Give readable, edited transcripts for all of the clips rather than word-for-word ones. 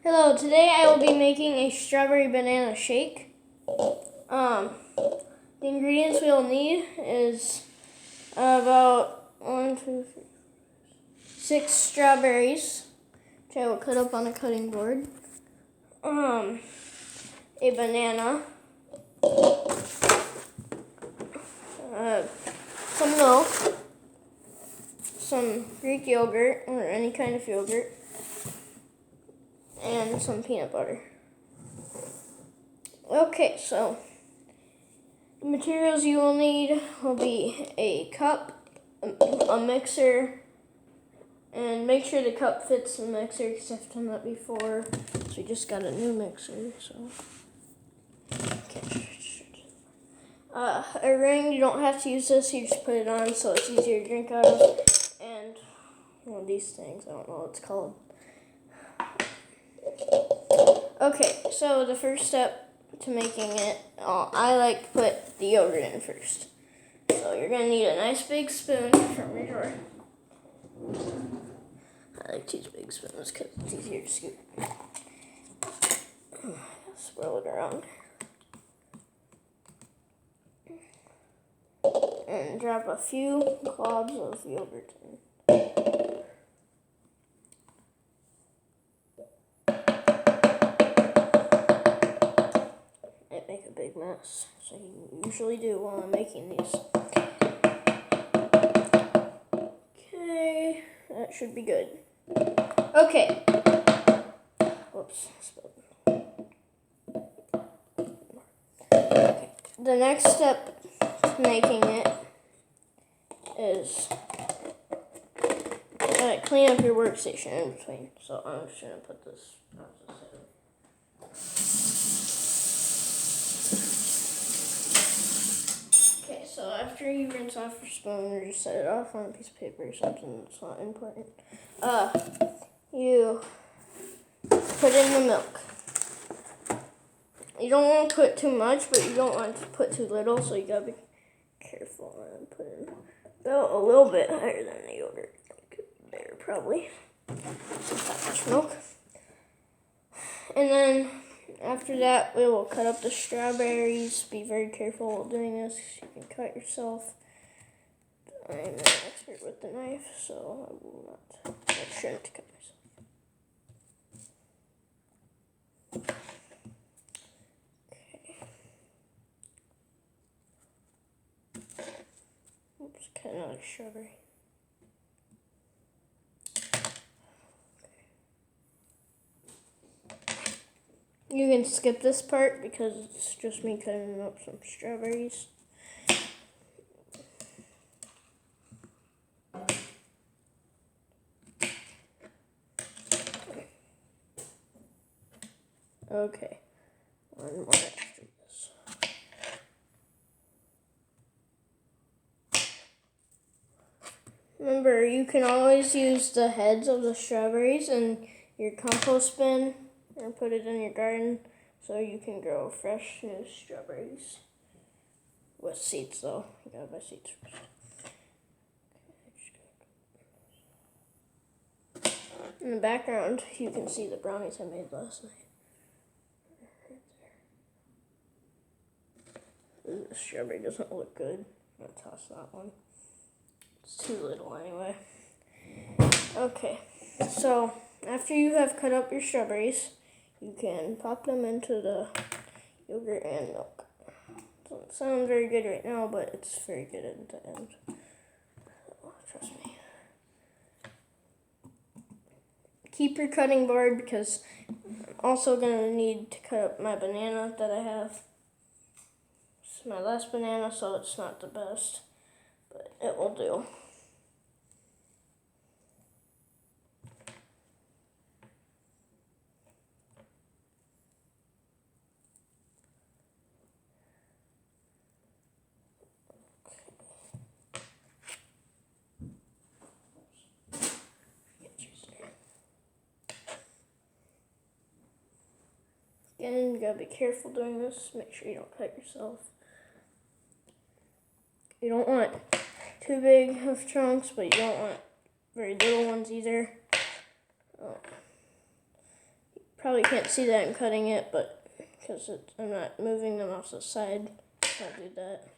Hello, today I will be making a strawberry banana shake. The ingredients we'll need is about 6 strawberries, which I will cut up on a cutting board. A banana, some milk, some Greek yogurt or any kind of yogurt, and some peanut butter. Okay, so the materials you will need will be a cup, a mixer, and make sure the cup fits the mixer because I've done that before. So we just got a new mixer, so. Okay. A ring, you don't have to use this, you just put it on so it's easier to drink out of. And one of these things, I don't know what it's called. Okay, so the first step to making it, I like to put the yogurt in first. So you're going to need a nice big spoon from your drawer. I like to use big spoons because it's easier to scoop. Swirl it around. And drop a few globs of yogurt in. It make a big mess, so you usually do while I'm making these. Okay, that should be good. Okay. Whoops, spilled. Okay. The next step to making it is clean up your workstation in between. So I'm just gonna put this on the side. Okay, so after you rinse off your spoon or just set it off on a piece of paper or something that's not important, you put in the milk. You don't want to put too much, but you don't want to put too little, so you gotta be careful and put in about a little bit higher than the yogurt. Like there, probably. Not much milk. And then after that, we will cut up the strawberries. Be very careful while doing this, you can cut yourself. I'm an expert with the knife, so I will not. I shouldn't cut myself. Oops, cut another strawberry. You can skip this part because it's just me cutting up some strawberries. Okay, one more after this. Remember, you can always use the heads of the strawberries in your compost bin or put it in your garden so you can grow fresh new strawberries. With seeds though, you gotta buy seeds first. In the background, you can see the brownies I made last night. Ooh, the strawberry doesn't look good. I'm gonna toss that one. It's too little anyway. Okay, so after you have cut up your strawberries, you can pop them into the yogurt and milk. Doesn't sound very good right now, but it's very good at the end. Oh, trust me. Keep your cutting board because I'm also going to need to cut up my banana that I have. It's my last banana, so it's not the best, but it will do. Again, you gotta be careful doing this. Make sure you don't cut yourself. You don't want too big of chunks, but you don't want very little ones either. Probably can't see that I'm cutting it, but because I'm not moving them off the side, I'll do that.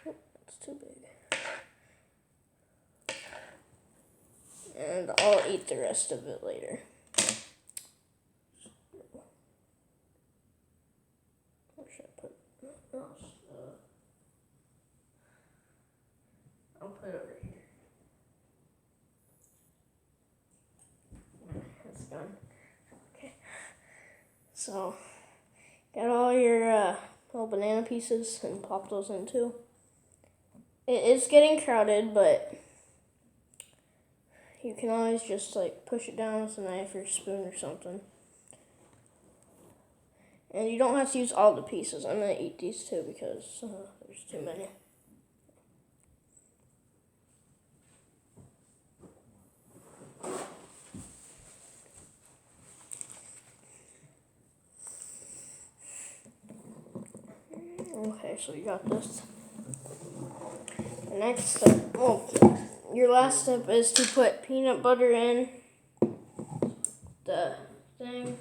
Oh, it's too big. And I'll eat the rest of it later. Where should I put it? I'll put it over here. It's done. Okay. So, got all your little banana pieces and pop those in too. It is getting crowded, but you can always just like push it down with a knife or spoon or something. And you don't have to use all the pieces. I'm going to eat these too because there's too many. Okay, so you got this. The next step, your last step is to put peanut butter in the thing.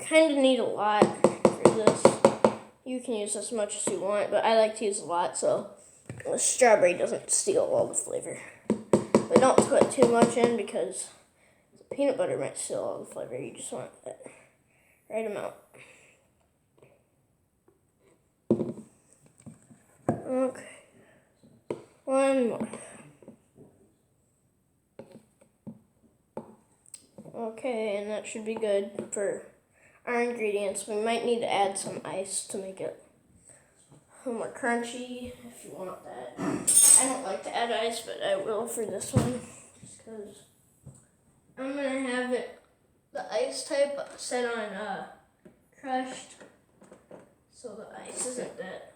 Kind of need a lot for this. You can use as much as you want, but I like to use a lot so the strawberry doesn't steal all the flavor. But don't put too much in because the peanut butter might steal all the flavor. You just want that right amount. Okay. One more. Okay, and that should be good for our ingredients. We might need to add some ice to make it a little more crunchy if you want that. I don't like to add ice, but I will for this one just because I'm going to have it, the ice type set on crushed so the ice isn't that.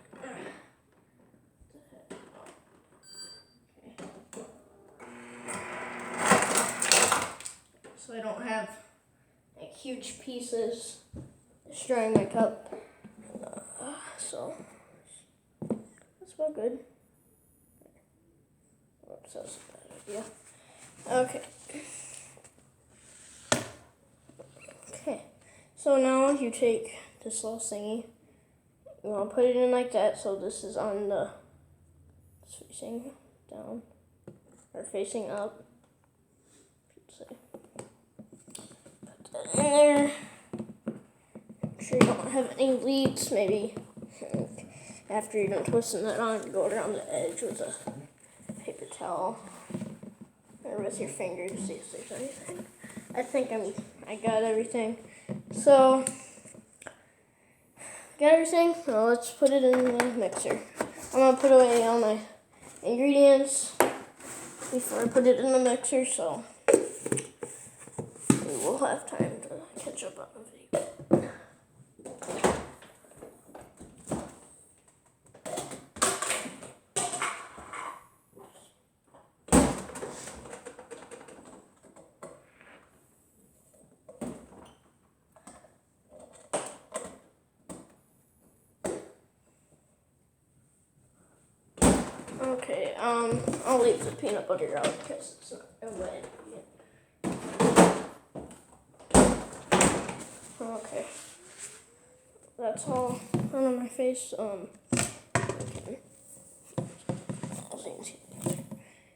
So I don't have like huge pieces destroying my cup. So that's about good. Oops, that's a bad idea. Okay. Okay. So now you take this little thingy. You want to put it in like that. So this is on the facing down or facing up. Say. Put that in there. Make sure you don't have any leaks. Maybe after you're done twisting that on, go around the edge with a paper towel or with your finger to see if there's anything. I think I got everything. So got everything. Now let's put it in the mixer. I'm gonna put away all my ingredients before I put it in the mixer, so we will have time to catch up on the video. Okay, I'll leave the peanut butter out because it's not wet yet. Okay, that's all on my face. Okay.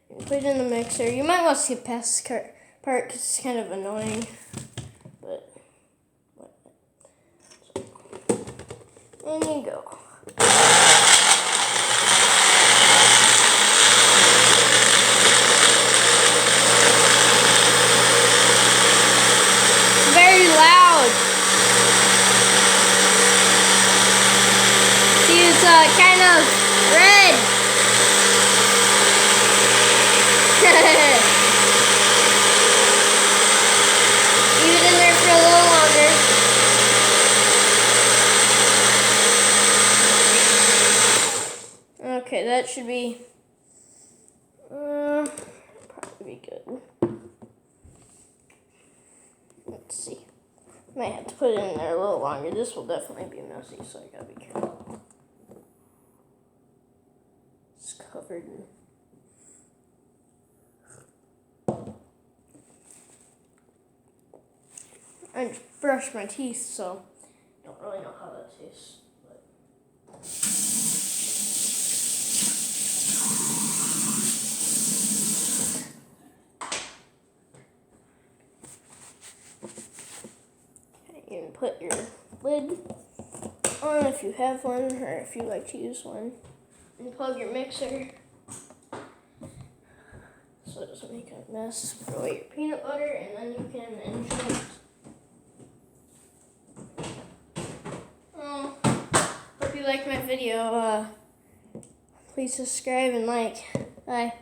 You put it in the mixer. You might want to skip past this part because it's kind of annoying, but in you go. Kind of red. Leave it in there for a little longer. Okay, that should be probably be good. Let's see. Might have to put it in there a little longer. This will definitely be messy, so I gotta be careful. Cover covered in. I just brushed my teeth, so I don't really know how that tastes. But. Okay, you can put your lid on if you have one, or if you like to use one, and plug your mixer so it doesn't make a mess. Put away your peanut butter, and then you can enjoy it. Hope you like my video. Please subscribe and like. Bye.